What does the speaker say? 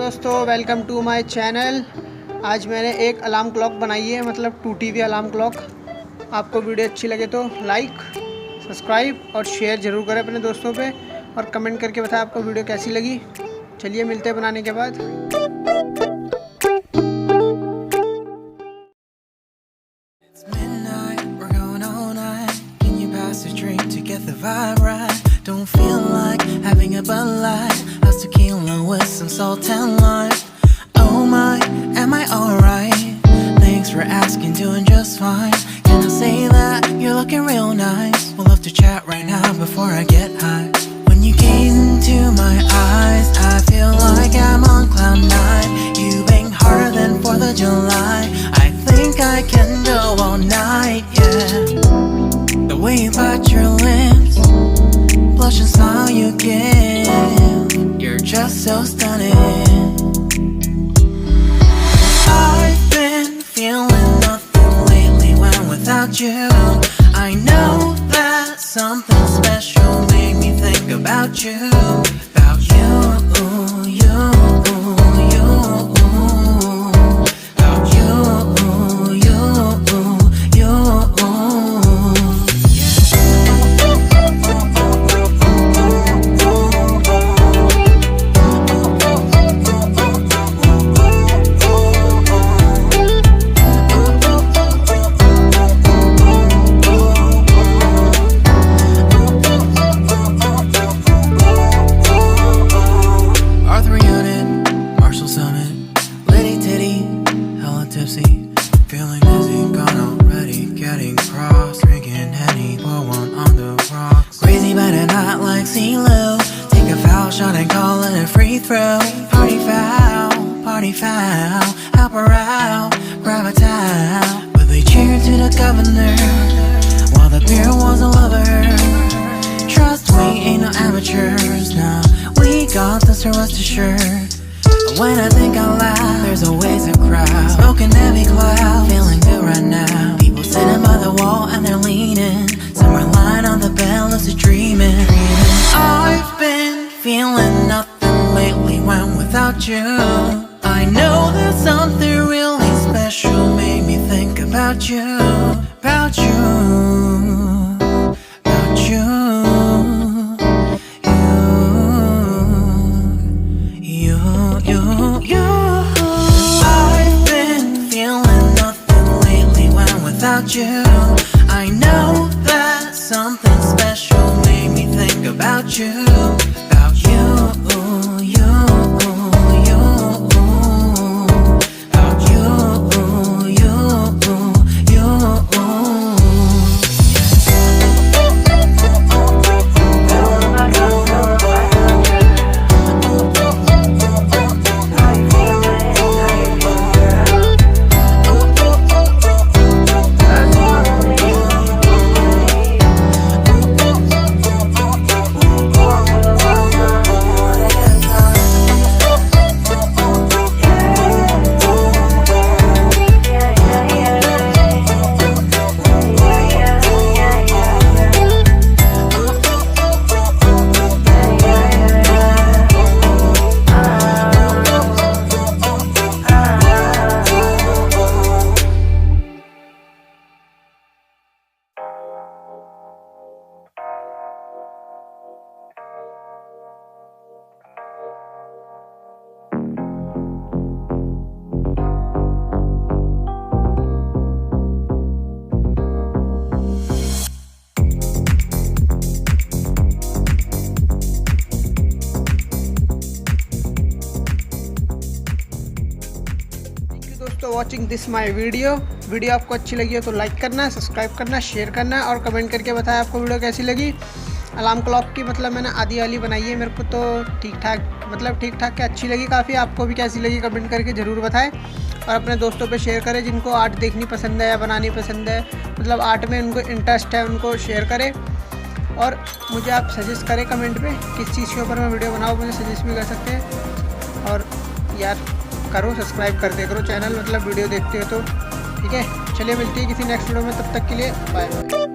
दोस्तों, welcome to my channel. आज मैंने एक अलार्म क्लॉक बनाई है, मतलब टूटी हुई अलार्म क्लॉक। आपको वीडियो अच्छी लगे तो लाइक, सब्सक्राइब और शेयर ज़रूर करें अपने दोस्तों पे, और कमेंट करके बताएं आपको वीडियो कैसी लगी। चलिए मिलते हैं बनाने के बाद। Don't feel like having a Bud Light, how's tequila with some salt and lime? Oh my, am I alright? Thanks for asking, doing just fine. Can I say that you're looking real nice? We'll love to chat right now before I get high. When you gaze into my eyes, I feel like I'm on cloud nine. You bang harder than 4th of July. I think I can go all night, yeah. The way you bite your lips, blush and smile you give, you're just so stunning. I've been feeling nothing lately when without you. I know that something special made me think about you, about you, you, you, about you, you, you. Feeling dizzy, gone already, getting cross, drinking Henny, pour one on the rocks. Crazy but not like CeeLo. Take a foul shot and call it a free throw. Party foul, help her out, grab a towel. But they cheered to the governor, while the beer was a lover. Trust we ain't no amateurs, nah, we got this, rest assured. When I think out loud, there's always a crowd, smoking heavy cloud, feeling good right now. People sitting by the wall and they're leaning, some are lying on the bed, lucid dreaming. I've been feeling nothing lately when without you. I know that something really special made me think about you, about you, about you. I've been feeling nothing lately when without you. I know that something special made me think about you, about you, you, you, about you, you, you. Watching this my video आपको अच्छी लगी हो तो like करना, subscribe करना, share करना और comment करके बताएं आपको वीडियो कैसी लगी। अलार्म क्लॉक की मतलब मैंने आधी वाली बनाई है, मेरे को तो ठीक ठाक के अच्छी लगी काफ़ी। आपको भी कैसी लगी कमेंट करके ज़रूर बताएं, और अपने दोस्तों पे शेयर करें जिनको आर्ट देखनी पसंद है या बनानी पसंद है, मतलब आर्ट में उनको इंटरेस्ट है, उनको शेयर करें। और मुझे आप सजेस्ट करें कमेंट पे किस चीज़ के ऊपर मैं वीडियो बनाऊँ, मुझे सजेस्ट भी कर सकते हैं। और यार करो, सब्सक्राइब करते करो चैनल, मतलब वीडियो देखते हो तो ठीक है। चलिए मिलती है किसी नेक्स्ट वीडियो में, तब तक के लिए बाय बाय।